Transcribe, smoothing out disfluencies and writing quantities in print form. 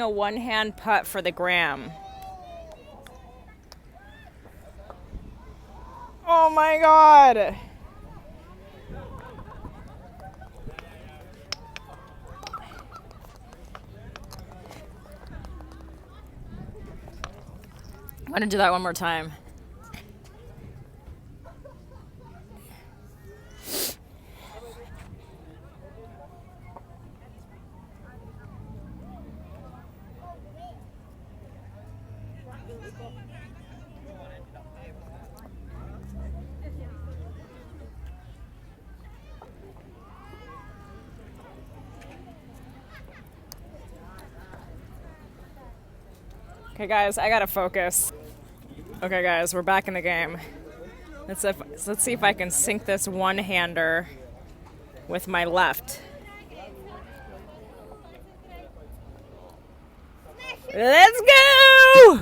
A one-hand putt for the gram. Oh my God. I'm gonna do that one more time. Okay, guys, I gotta focus. Okay, guys, we're back in the game. Let's see if I can sink this one-hander with my left. Let's go!